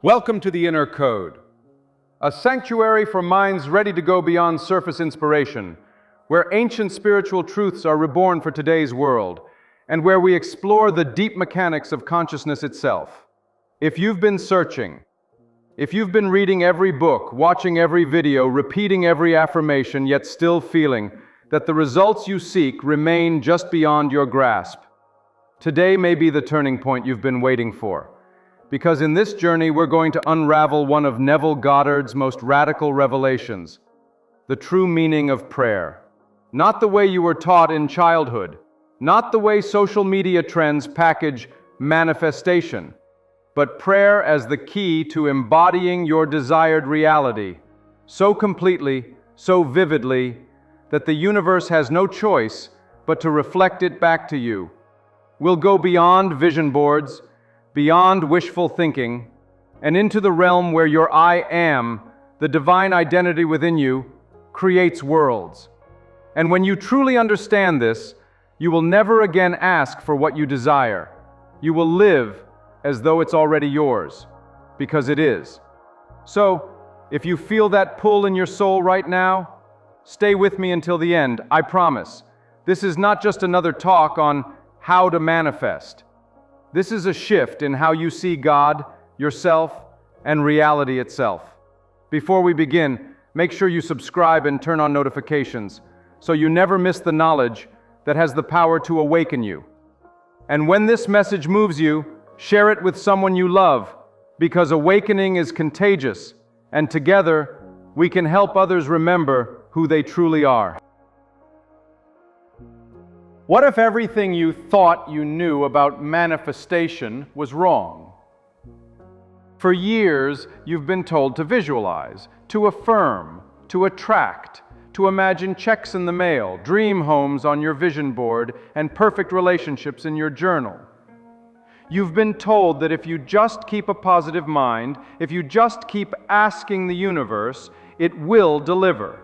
Welcome to the Inner Code, a sanctuary for minds ready to go beyond surface inspiration, where ancient spiritual truths are reborn for today's world, and where we explore the deep mechanics of consciousness itself. If you've been searching, if you've been reading every book, watching every video, repeating every affirmation, yet still feeling that the results you seek remain just beyond your grasp, today may be the turning point you've been waiting for. Because in this journey, we're going to unravel one of Neville Goddard's most radical revelations, the true meaning of prayer. Not the way you were taught in childhood, not the way social media trends package manifestation, but prayer as the key to embodying your desired reality, so completely, so vividly, that the universe has no choice but to reflect it back to you. We'll go beyond vision boards, beyond wishful thinking, and into the realm where your I am, the divine identity within you, creates worlds. And when you truly understand this, you will never again ask for what you desire. You will live as though it's already yours, because it is. So, if you feel that pull in your soul right now, stay with me until the end, I promise. This is not just another talk on how to manifest. This is a shift in how you see God, yourself, and reality itself. Before we begin, make sure you subscribe and turn on notifications so you never miss the knowledge that has the power to awaken you. And when this message moves you, share it with someone you love, because awakening is contagious, and together we can help others remember who they truly are. What if everything you thought you knew about manifestation was wrong? For years, you've been told to visualize, to affirm, to attract, to imagine checks in the mail, dream homes on your vision board, and perfect relationships in your journal. You've been told that if you just keep a positive mind, if you just keep asking the universe, it will deliver.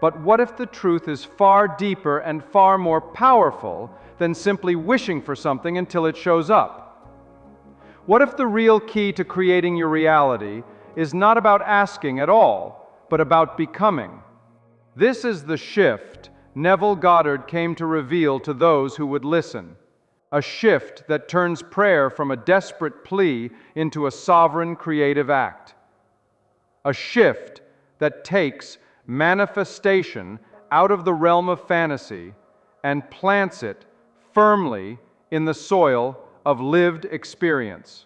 But what if the truth is far deeper and far more powerful than simply wishing for something until it shows up? What if the real key to creating your reality is not about asking at all, but about becoming? This is the shift Neville Goddard came to reveal to those who would listen. A shift that turns prayer from a desperate plea into a sovereign creative act. A shift that takes manifestation out of the realm of fantasy and plants it firmly in the soil of lived experience.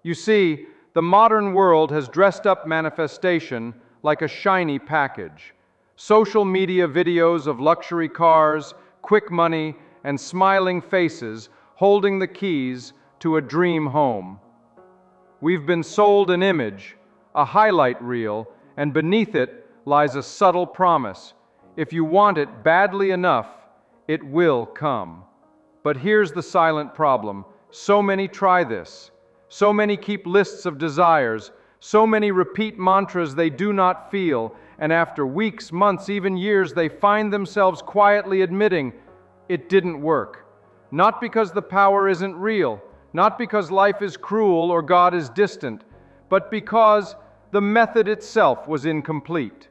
You see, the modern world has dressed up manifestation like a shiny package. Social media videos of luxury cars, quick money, and smiling faces holding the keys to a dream home. We've been sold an image, a highlight reel, and beneath it lies a subtle promise. If you want it badly enough, it will come. But here's the silent problem. So many try this. So many keep lists of desires. So many repeat mantras they do not feel. And after weeks, months, even years, they find themselves quietly admitting, it didn't work. Not because the power isn't real, not because life is cruel or God is distant, but because the method itself was incomplete.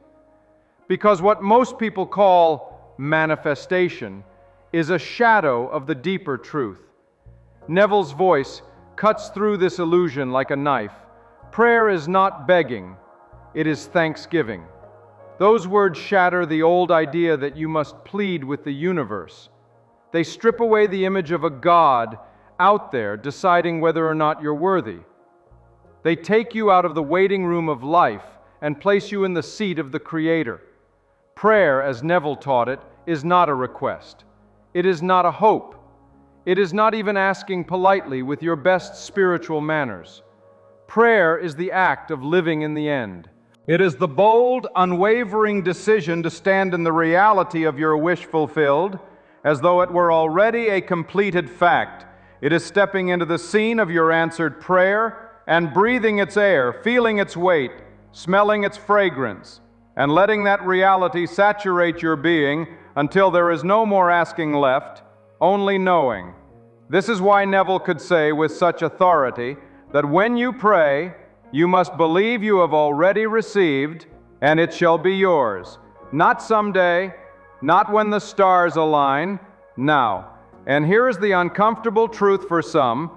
Because what most people call manifestation is a shadow of the deeper truth. Neville's voice cuts through this illusion like a knife. Prayer is not begging, it is thanksgiving. Those words shatter the old idea that you must plead with the universe. They strip away the image of a God out there deciding whether or not you're worthy. They take you out of the waiting room of life and place you in the seat of the Creator. Prayer, as Neville taught it, is not a request. It is not a hope. It is not even asking politely with your best spiritual manners. Prayer is the act of living in the end. It is the bold, unwavering decision to stand in the reality of your wish fulfilled, as though it were already a completed fact. It is stepping into the scene of your answered prayer and breathing its air, feeling its weight, smelling its fragrance, and letting that reality saturate your being until there is no more asking left, only knowing. This is why Neville could say with such authority that when you pray, You must believe you have already received, and it shall be yours. Not someday, not when the stars align, now. And here is the uncomfortable truth for some.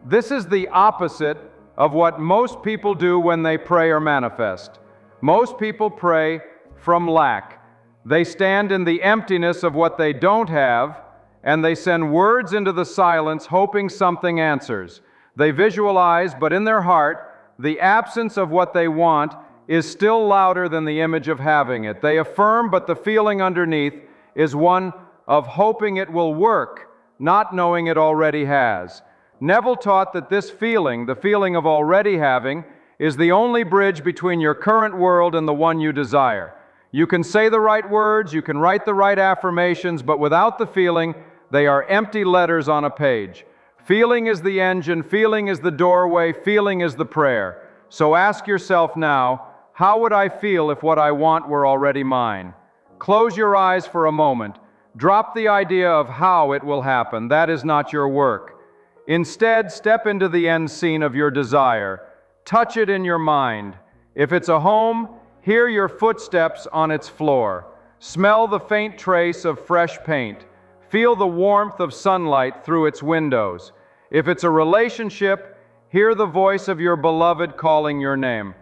This is the opposite of what most people do when they pray or manifest. Most people pray from lack. They stand in the emptiness of what they don't have, and they send words into the silence hoping something answers. They visualize, but in their heart, the absence of what they want is still louder than the image of having it. They affirm, but the feeling underneath is one of hoping it will work, not knowing it already has. Neville taught that this feeling, the feeling of already having, is the only bridge between your current world and the one you desire. You can say the right words, you can write the right affirmations, but without the feeling, they are empty letters on a page. Feeling is the engine, feeling is the doorway, feeling is the prayer. So ask yourself now, how would I feel if what I want were already mine? Close your eyes for a moment. Drop the idea of how it will happen. That is not your work. Instead, step into the end scene of your desire. Touch it in your mind. If it's a home, hear your footsteps on its floor. Smell the faint trace of fresh paint. Feel the warmth of sunlight through its windows. If it's a relationship, hear the voice of your beloved calling your name.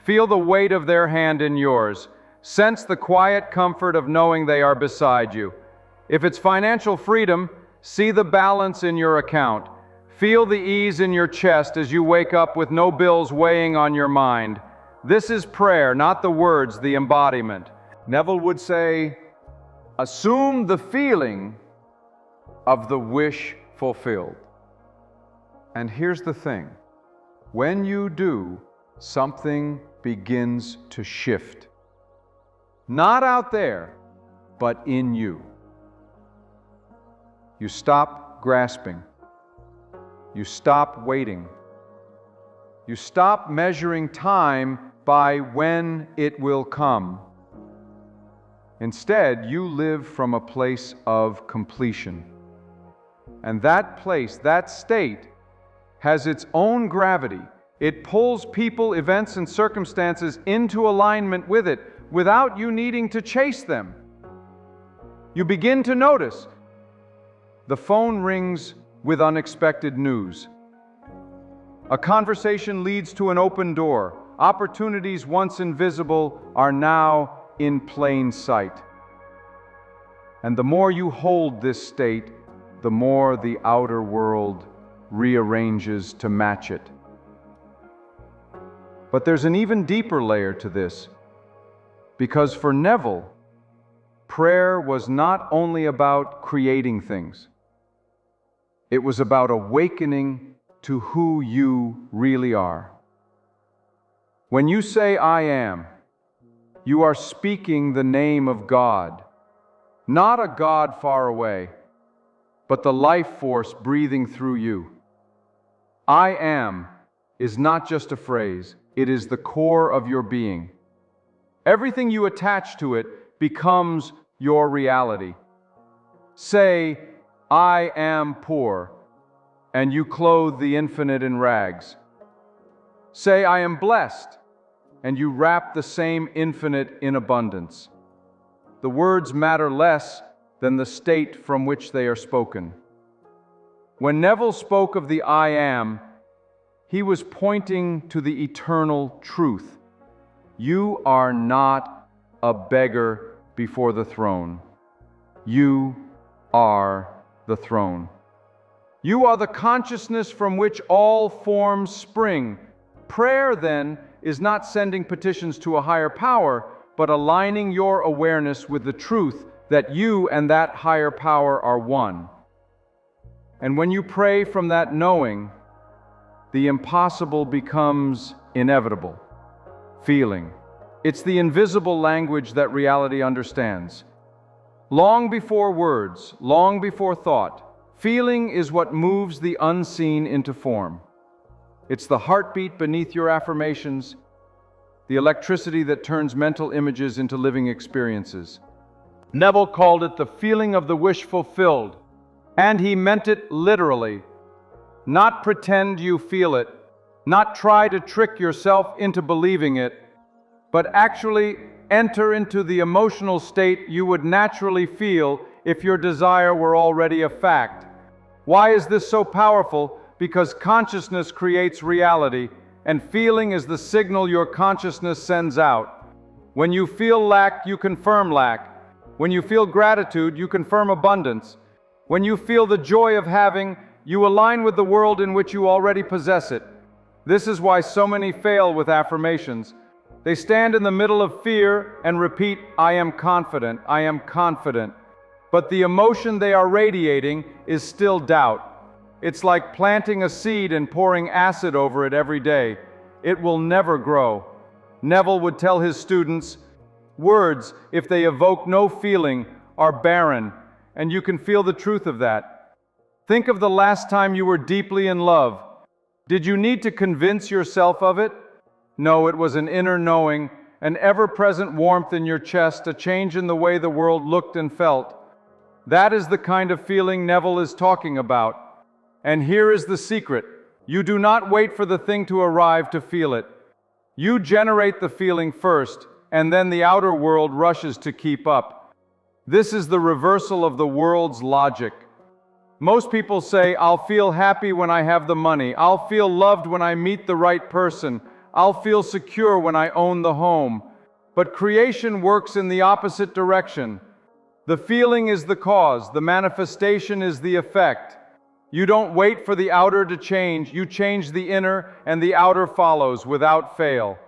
Feel the weight of their hand in yours. Sense the quiet comfort of knowing they are beside you. If it's financial freedom, see the balance in your account. Feel the ease in your chest as you wake up with no bills weighing on your mind. This is prayer, not the words, the embodiment. Neville would say, assume the feeling of the wish fulfilled. And here's the thing. When you do, something begins to shift. Not out there, but in you. You stop grasping. You stop waiting. You stop measuring time by when it will come. Instead, you live from a place of completion. And that place, that state, has its own gravity. It pulls people, events, and circumstances into alignment with it without you needing to chase them. You begin to notice. The phone rings with unexpected news. A conversation leads to an open door. Opportunities once invisible are now in plain sight. And the more you hold this state, the more the outer world rearranges to match it. But there's an even deeper layer to this, because for Neville, prayer was not only about creating things. It was about awakening to who you really are. When you say, I am, you are speaking the name of God, not a God far away, but the life force breathing through you. I am is not just a phrase, it is the core of your being. Everything you attach to it becomes your reality. Say, I am poor, and you clothe the infinite in rags. Say, I am blessed, and you wrap the same infinite in abundance. The words matter less than the state from which they are spoken. When Neville spoke of the I am, he was pointing to the eternal truth. You are not a beggar before the throne. You are the throne. You are the consciousness from which all forms spring. Prayer, then, is not sending petitions to a higher power, but aligning your awareness with the truth that you and that higher power are one. And when you pray from that knowing, the impossible becomes inevitable. Feeling. It's the invisible language that reality understands. Long before words, long before thought, feeling is what moves the unseen into form. It's the heartbeat beneath your affirmations, the electricity that turns mental images into living experiences. Neville called it the feeling of the wish fulfilled, and he meant it literally. Not pretend you feel it, Not try to trick yourself into believing it, but actually enter into the emotional state you would naturally feel if your desire were already a fact. Why is this so powerful? Because consciousness creates reality, and feeling is the signal your consciousness sends out. When you feel lack, you confirm lack. When you feel gratitude, you confirm abundance. When you feel the joy of having, you align with the world in which you already possess it. This is why so many fail with affirmations. They stand in the middle of fear and repeat, "I am confident, I am confident." But the emotion they are radiating is still doubt. It's like planting a seed and pouring acid over it every day. It will never grow. Neville would tell his students, words, if they evoke no feeling, are barren, and you can feel the truth of that. Think of the last time you were deeply in love. Did you need to convince yourself of it? No, it was an inner knowing, an ever-present warmth in your chest, a change in the way the world looked and felt. That is the kind of feeling Neville is talking about. And here is the secret. You do not wait for the thing to arrive to feel it. You generate the feeling first, and then the outer world rushes to keep up. This is the reversal of the world's logic. Most people say, "I'll feel happy when I have the money. I'll feel loved when I meet the right person. I'll feel secure when I own the home." But creation works in the opposite direction. The feeling is the cause, the manifestation is the effect. You don't wait for the outer to change, you change the inner, and the outer follows without fail.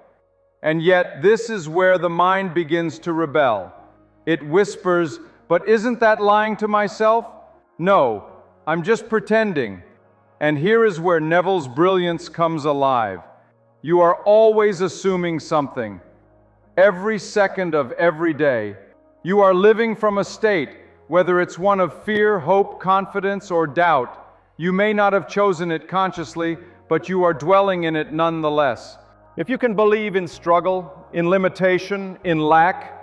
And yet, this is where the mind begins to rebel. It whispers, "But isn't that lying to myself? No, I'm just pretending." And here is where Neville's brilliance comes alive. You are always assuming something. Every second of every day, you are living from a state, whether it's one of fear, hope, confidence, or doubt. You may not have chosen it consciously, but you are dwelling in it nonetheless. If you can believe in struggle, in limitation, in lack,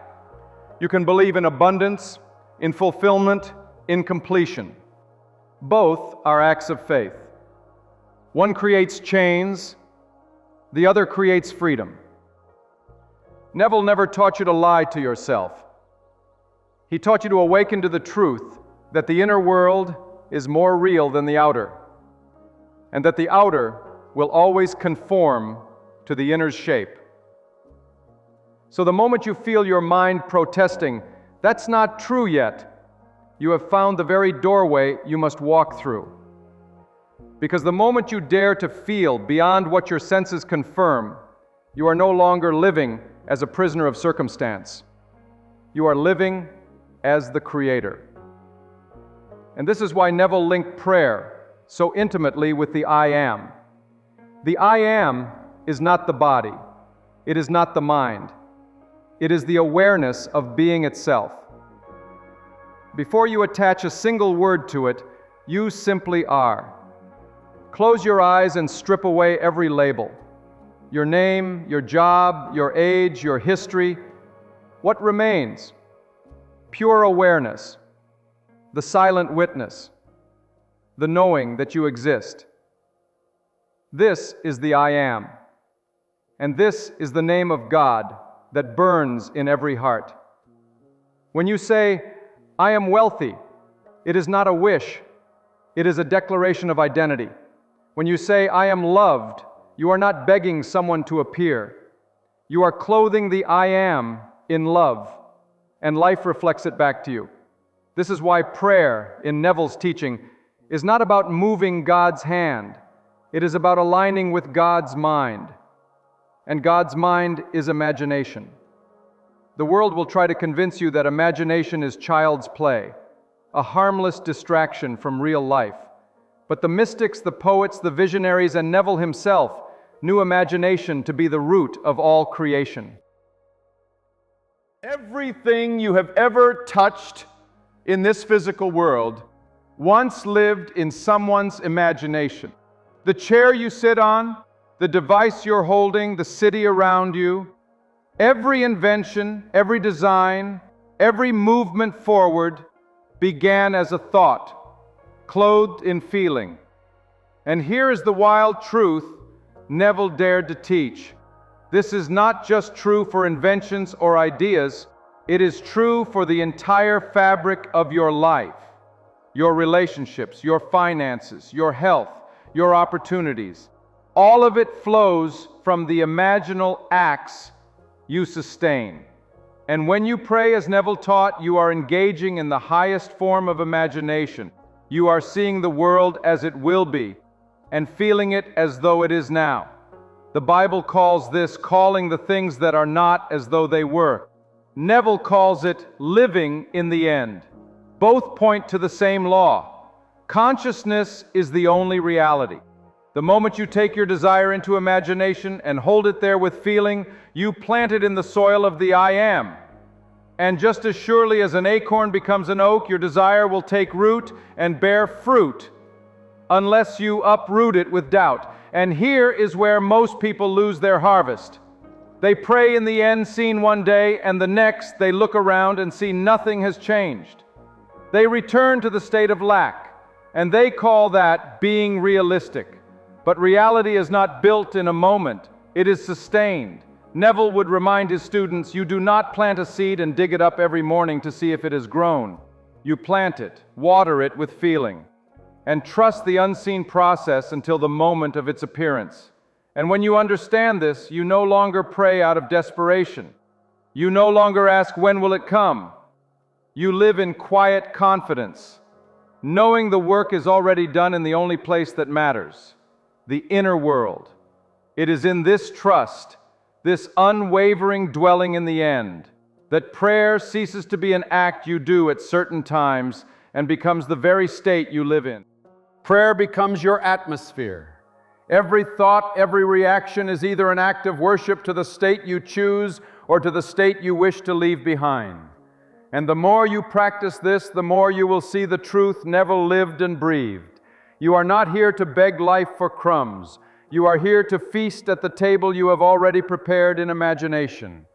you can believe in abundance, in fulfillment, in completion. Both are acts of faith. One creates chains, the other creates freedom. Neville never taught you to lie to yourself. He taught you to awaken to the truth that the inner world is more real than the outer, and that the outer will always conform to the inner's shape. So the moment you feel your mind protesting, "That's not true yet," you have found the very doorway you must walk through. Because the moment you dare to feel beyond what your senses confirm, you are no longer living as a prisoner of circumstance. You are living as the Creator. And this is why Neville linked prayer so intimately with the I am. The I am is not the body. It is not the mind. It is the awareness of being itself. Before you attach a single word to it, you simply are. Close your eyes and strip away every label. Your name, your job, your age, your history. What remains? Pure awareness, the silent witness, the knowing that you exist. This is the I am, and this is the name of God that burns in every heart. When you say, "I am wealthy," it is not a wish, it is a declaration of identity. When you say, "I am loved," you are not begging someone to appear. You are clothing the I am in love, and life reflects it back to you. This is why prayer, in Neville's teaching, is not about moving God's hand. It is about aligning with God's mind. And God's mind is imagination. The world will try to convince you that imagination is child's play, a harmless distraction from real life. But the mystics, the poets, the visionaries, and Neville himself knew imagination to be the root of all creation. Everything you have ever touched in this physical world once lived in someone's imagination. The chair you sit on, the device you're holding, the city around you, every invention, every design, every movement forward began as a thought, clothed in feeling. And here is the wild truth: Neville dared to teach. This is not just true for inventions or ideas, it is true for the entire fabric of your life. Your relationships, your finances, your health, your opportunities. All of it flows from the imaginal acts you sustain. And when you pray as Neville taught, you are engaging in the highest form of imagination. You are seeing the world as it will be and feeling it as though it is now. The Bible calls this calling the things that are not as though they were. Neville calls it living in the end. Both point to the same law. Consciousness is the only reality. The moment you take your desire into imagination and hold it there with feeling, you plant it in the soil of the I am. And just as surely as an acorn becomes an oak, your desire will take root and bear fruit, unless you uproot it with doubt. And here is where most people lose their harvest. They pray in the end scene one day, and the next they look around and see nothing has changed. They return to the state of lack, and they call that being realistic. But reality is not built in a moment, it is sustained. Neville would remind his students, you do not plant a seed and dig it up every morning to see if it has grown. You plant it, water it with feeling, and trust the unseen process until the moment of its appearance. And when you understand this, you no longer pray out of desperation. You no longer ask, when will it come? You live in quiet confidence, knowing the work is already done in the only place that matters, the inner world. It is in this trust, this unwavering dwelling in the end, that prayer ceases to be an act you do at certain times and becomes the very state you live in. Prayer becomes your atmosphere. Every thought, every reaction is either an act of worship to the state you choose or to the state you wish to leave behind. And the more you practice this, the more you will see the truth Neville lived and breathed. You are not here to beg life for crumbs. You are here to feast at the table you have already prepared in imagination.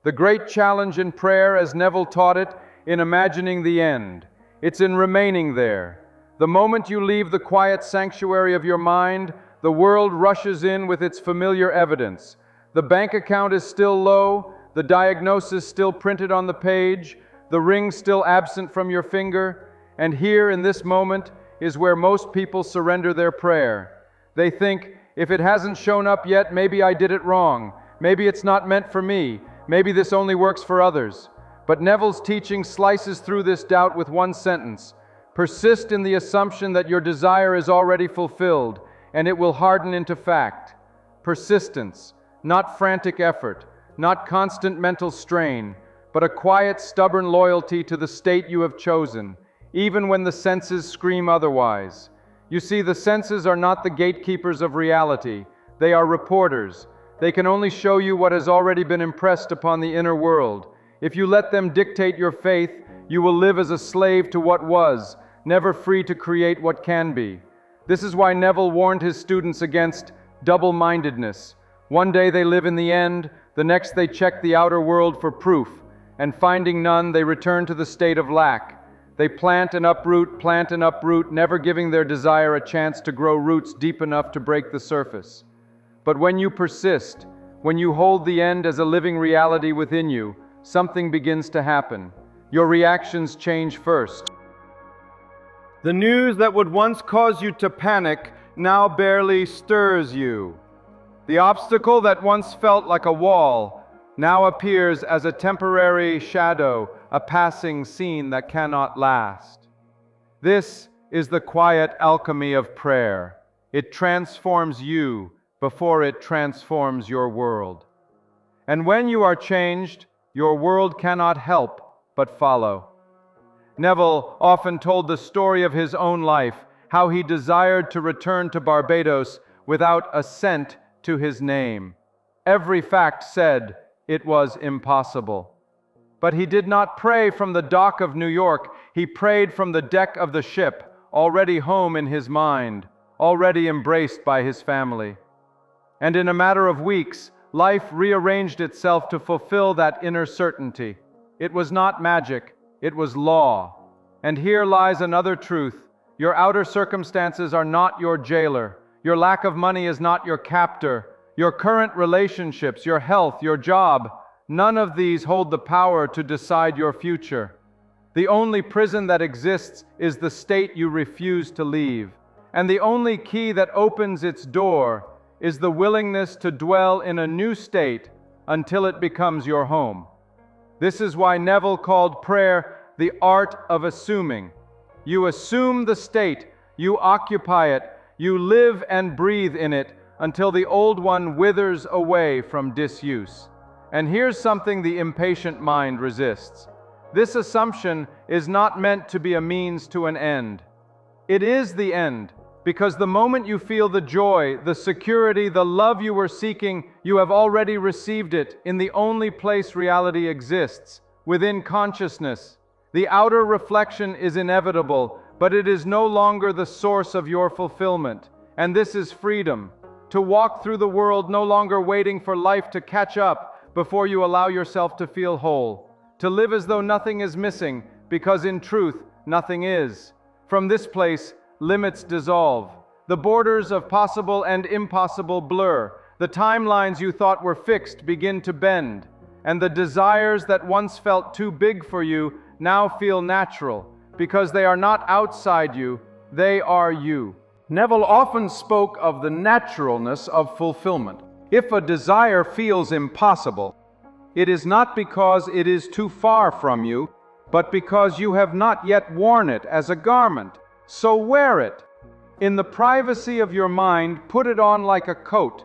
The great challenge in prayer, as Neville taught it, in imagining the end. It's in remaining there. The moment you leave the quiet sanctuary of your mind, the world rushes in with its familiar evidence. The bank account is still low, the diagnosis still printed on the page, the ring still absent from your finger, and here in this moment is where most people surrender their prayer. They think, if it hasn't shown up yet, maybe I did it wrong. Maybe it's not meant for me. Maybe this only works for others. But Neville's teaching slices through this doubt with one sentence. Persist in the assumption that your desire is already fulfilled, and it will harden into fact. Persistence, not frantic effort, not constant mental strain, but a quiet, stubborn loyalty to the state you have chosen, even when the senses scream otherwise. You see, the senses are not the gatekeepers of reality. They are reporters. They can only show you what has already been impressed upon the inner world. If you let them dictate your faith, you will live as a slave to what was, never free to create what can be. This is why Neville warned his students against double-mindedness. One day they live in the end, the next they check the outer world for proof, and finding none, they return to the state of lack. They plant and uproot, never giving their desire a chance to grow roots deep enough to break the surface. But when you persist, when you hold the end as a living reality within you, something begins to happen. Your reactions change first. The news that would once cause you to panic now barely stirs you. The obstacle that once felt like a wall now appears as a temporary shadow, a passing scene that cannot last. This is the quiet alchemy of prayer. It transforms you before it transforms your world. And when you are changed, your world cannot help but follow. Neville often told the story of his own life, how he desired to return to Barbados without a cent to his name. Every fact said it was impossible. But he did not pray from the dock of New York. He prayed from the deck of the ship, already home in his mind, already embraced by his family. And in a matter of weeks, life rearranged itself to fulfill that inner certainty. It was not magic, it was law. And here lies another truth. Your outer circumstances are not your jailer. Your lack of money is not your captor. Your current relationships, your health, your job, none of these hold the power to decide your future. The only prison that exists is the state you refuse to leave. And the only key that opens its door is the willingness to dwell in a new state until it becomes your home. This is why Neville called prayer the art of assuming. You assume the state, you occupy it, you live and breathe in it until the old one withers away from disuse. And here's something the impatient mind resists. This assumption is not meant to be a means to an end. It is the end, because the moment you feel the joy, the security, the love you were seeking, you have already received it in the only place reality exists, within consciousness. The outer reflection is inevitable, but it is no longer the source of your fulfillment. And this is freedom. To walk through the world no longer waiting for life to catch up before you allow yourself to feel whole. To live as though nothing is missing, because in truth, nothing is. From this place, limits dissolve. The borders of possible and impossible blur. The timelines you thought were fixed begin to bend. And the desires that once felt too big for you now feel natural, because they are not outside you, they are you. Neville often spoke of the naturalness of fulfillment. If a desire feels impossible, it is not because it is too far from you, but because you have not yet worn it as a garment. So wear it. In the privacy of your mind, put it on like a coat.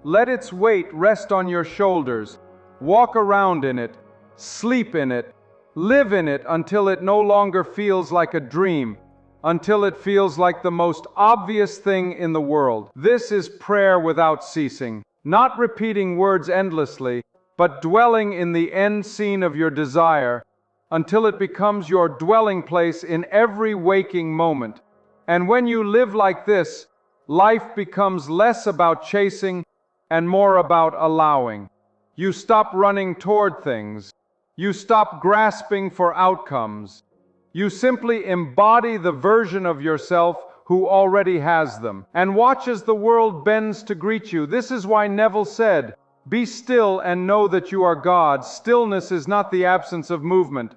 Let its weight rest on your shoulders. Walk around in it, sleep in it, live in it until it no longer feels like a dream, until it feels like the most obvious thing in the world. This is prayer without ceasing, not repeating words endlessly, but dwelling in the end scene of your desire until it becomes your dwelling place in every waking moment. And when you live like this, life becomes less about chasing and more about allowing. You stop running toward things. You stop grasping for outcomes. You simply embody the version of yourself who already has them. And watch as the world bends to greet you. This is why Neville said, "Be still and know that you are God." Stillness is not the absence of movement.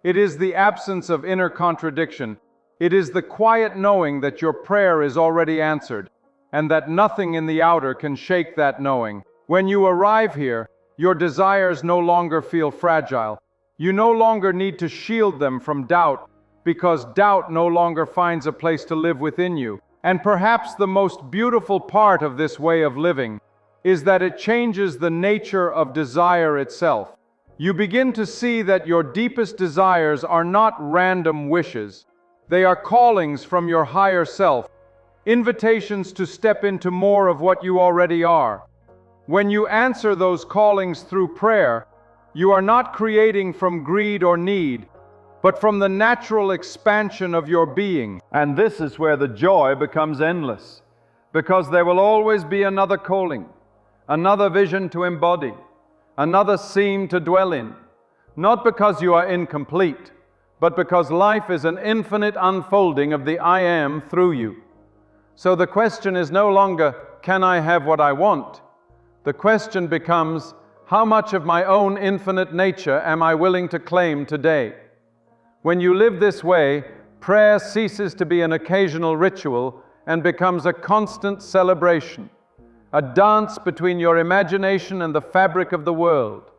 It is the absence of inner contradiction. It is the quiet knowing that your prayer is already answered, and that nothing in the outer can shake that knowing. When you arrive here, your desires no longer feel fragile. You no longer need to shield them from doubt, because doubt no longer finds a place to live within you. And perhaps the most beautiful part of this way of living is that it changes the nature of desire itself. You begin to see that your deepest desires are not random wishes. They are callings from your higher self, invitations to step into more of what you already are. When you answer those callings through prayer, you are not creating from greed or need, but from the natural expansion of your being. And this is where the joy becomes endless, because there will always be another calling, another vision to embody, another scene to dwell in, not because you are incomplete, but because life is an infinite unfolding of the I Am through you. So the question is no longer, can I have what I want? The question becomes, how much of my own infinite nature am I willing to claim today? When you live this way, prayer ceases to be an occasional ritual and becomes a constant celebration, a dance between your imagination and the fabric of the world,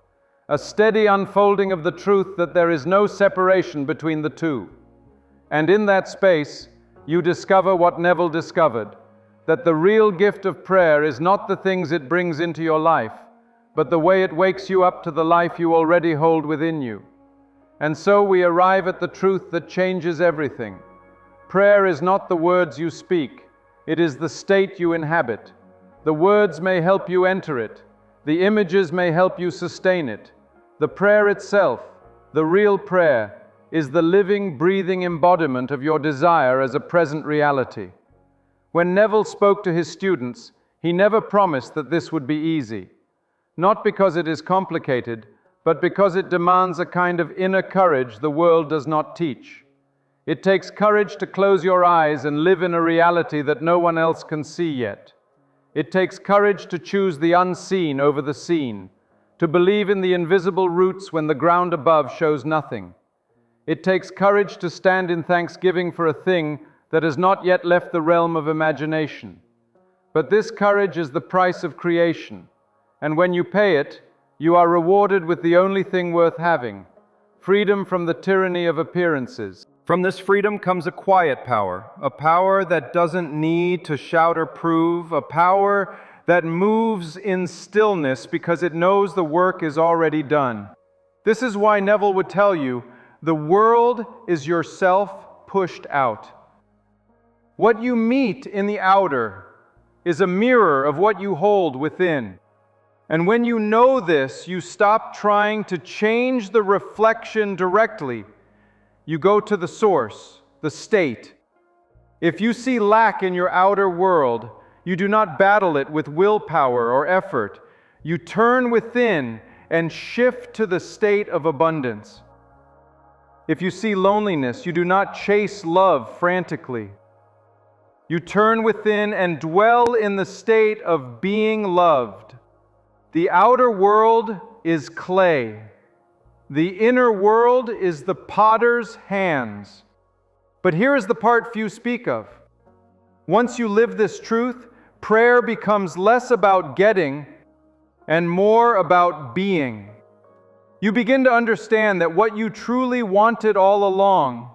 a steady unfolding of the truth that there is no separation between the two. And in that space, you discover what Neville discovered, that the real gift of prayer is not the things it brings into your life, but the way it wakes you up to the life you already hold within you. And so we arrive at the truth that changes everything. Prayer is not the words you speak, it is the state you inhabit. The words may help you enter it. The images may help you sustain it. The prayer itself, the real prayer, is the living, breathing embodiment of your desire as a present reality. When Neville spoke to his students, he never promised that this would be easy. Not because it is complicated, but because it demands a kind of inner courage the world does not teach. It takes courage to close your eyes and live in a reality that no one else can see yet. It takes courage to choose the unseen over the seen, to believe in the invisible roots when the ground above shows nothing. It takes courage to stand in thanksgiving for a thing that has not yet left the realm of imagination. But this courage is the price of creation, and when you pay it, you are rewarded with the only thing worth having: freedom from the tyranny of appearances. From this freedom comes a quiet power, a power that doesn't need to shout or prove, a power that moves in stillness because it knows the work is already done. This is why Neville would tell you, the world is yourself pushed out. What you meet in the outer is a mirror of what you hold within. And when you know this, you stop trying to change the reflection directly. You go to the source, the state. If you see lack in your outer world, you do not battle it with willpower or effort. You turn within and shift to the state of abundance. If you see loneliness, you do not chase love frantically. You turn within and dwell in the state of being loved. The outer world is clay. The inner world is the potter's hands. But here is the part few speak of. Once you live this truth, prayer becomes less about getting and more about being. You begin to understand that what you truly wanted all along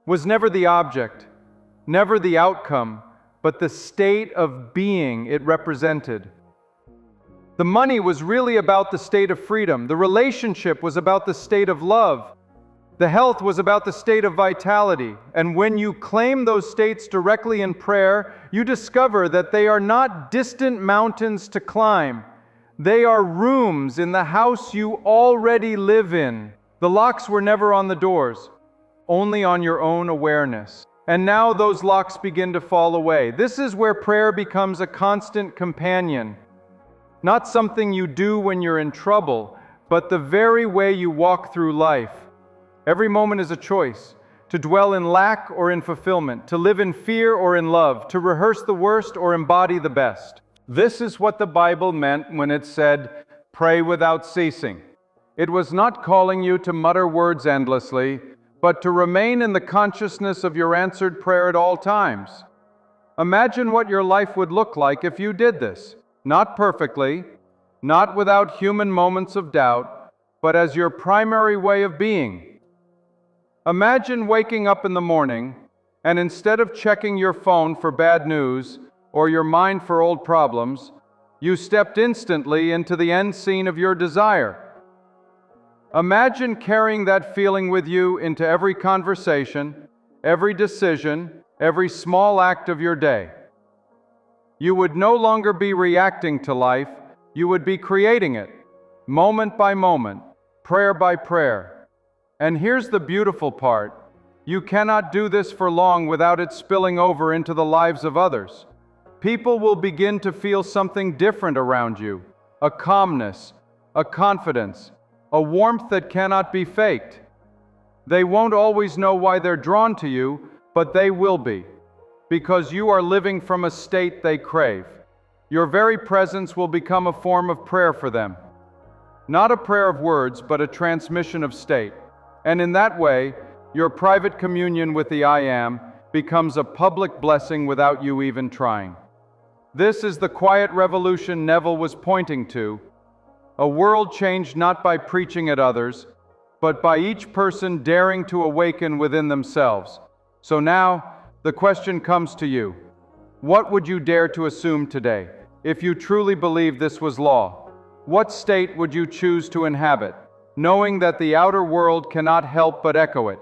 was never the object, never the outcome, but the state of being it represented. The money was really about the state of freedom. The relationship was about the state of love. The health was about the state of vitality. And when you claim those states directly in prayer, you discover that they are not distant mountains to climb. They are rooms in the house you already live in. The locks were never on the doors, only on your own awareness. And now those locks begin to fall away. This is where prayer becomes a constant companion. Not something you do when you're in trouble, but the very way you walk through life. Every moment is a choice: to dwell in lack or in fulfillment, to live in fear or in love, to rehearse the worst or embody the best. This is what the Bible meant when it said, "Pray without ceasing." It was not calling you to mutter words endlessly, but to remain in the consciousness of your answered prayer at all times. Imagine what your life would look like if you did this. Not perfectly, not without human moments of doubt, but as your primary way of being. Imagine waking up in the morning, and instead of checking your phone for bad news or your mind for old problems, you stepped instantly into the end scene of your desire. Imagine carrying that feeling with you into every conversation, every decision, every small act of your day. You would no longer be reacting to life, you would be creating it, moment by moment, prayer by prayer. And here's the beautiful part: you cannot do this for long without it spilling over into the lives of others. People will begin to feel something different around you, a calmness, a confidence, a warmth that cannot be faked. They won't always know why they're drawn to you, but they will be. Because you are living from a state they crave. Your very presence will become a form of prayer for them. Not a prayer of words, but a transmission of state. And in that way, your private communion with the I Am becomes a public blessing without you even trying. This is the quiet revolution Neville was pointing to. A world changed not by preaching at others, but by each person daring to awaken within themselves. So now, the question comes to you: what would you dare to assume today? If you truly believe this was law, what state would you choose to inhabit, knowing that the outer world cannot help but echo it?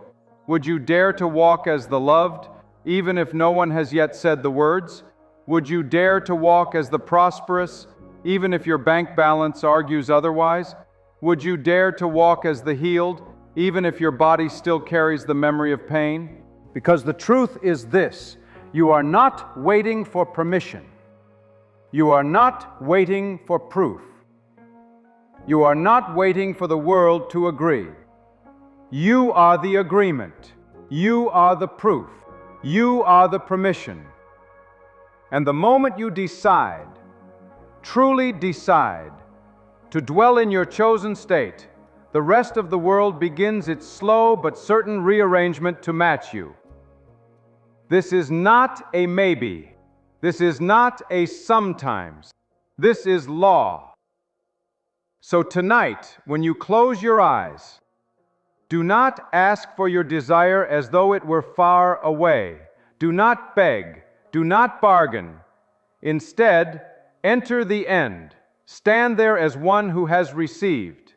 Would you dare to walk as the loved, even if no one has yet said the words? Would you dare to walk as the prosperous, even if your bank balance argues otherwise? Would you dare to walk as the healed, even if your body still carries the memory of pain? Because the truth is this: you are not waiting for permission. You are not waiting for proof. You are not waiting for the world to agree. You are the agreement. You are the proof. You are the permission. And the moment you decide, truly decide, to dwell in your chosen state, the rest of the world begins its slow but certain rearrangement to match you. This is not a maybe. This is not a sometimes. This is law. So tonight, when you close your eyes, do not ask for your desire as though it were far away. Do not beg. Do not bargain. Instead, enter the end. Stand there as one who has received.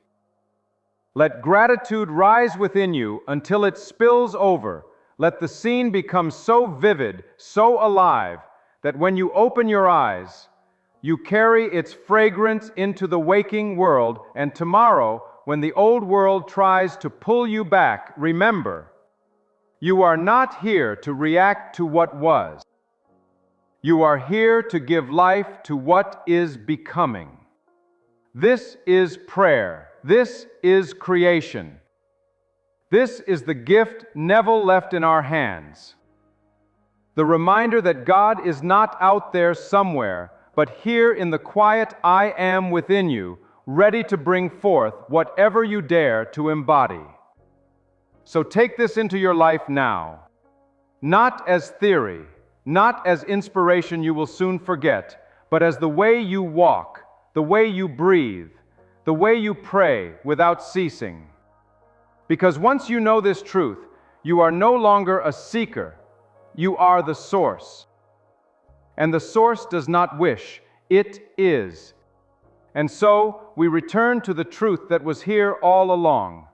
Let gratitude rise within you until it spills over. Let the scene become so vivid, so alive, that when you open your eyes, you carry its fragrance into the waking world, and tomorrow, when the old world tries to pull you back, remember, you are not here to react to what was. You are here to give life to what is becoming. This is prayer. This is creation. This is the gift Neville left in our hands. The reminder that God is not out there somewhere, but here in the quiet I am within you, ready to bring forth whatever you dare to embody. So take this into your life now, not as theory, not as inspiration you will soon forget, but as the way you walk, the way you breathe, the way you pray without ceasing. Because once you know this truth, you are no longer a seeker, you are the source. And the source does not wish, it is. And so we return to the truth that was here all along.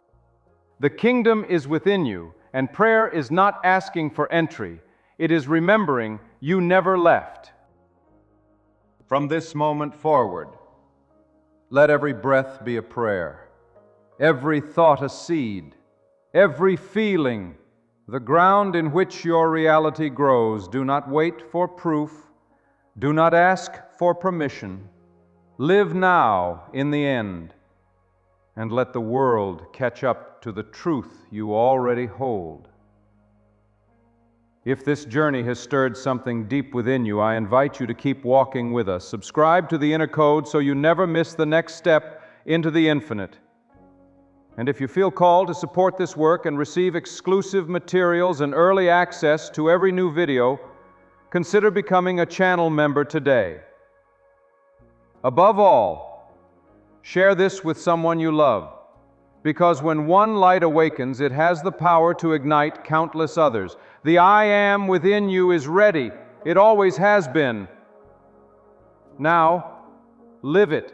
The kingdom is within you, and prayer is not asking for entry. It is remembering you never left. From this moment forward, let every breath be a prayer, every thought a seed, every feeling the ground in which your reality grows. Do not wait for proof. Do not ask for permission. Live now in the end, and let the world catch up to the truth you already hold. If this journey has stirred something deep within you, I invite you to keep walking with us. Subscribe to the Inner Code so you never miss the next step into the infinite. And if you feel called to support this work and receive exclusive materials and early access to every new video, consider becoming a channel member today. Above all, share this with someone you love, because when one light awakens, it has the power to ignite countless others. The I am within you is ready. It always has been. Now, live it.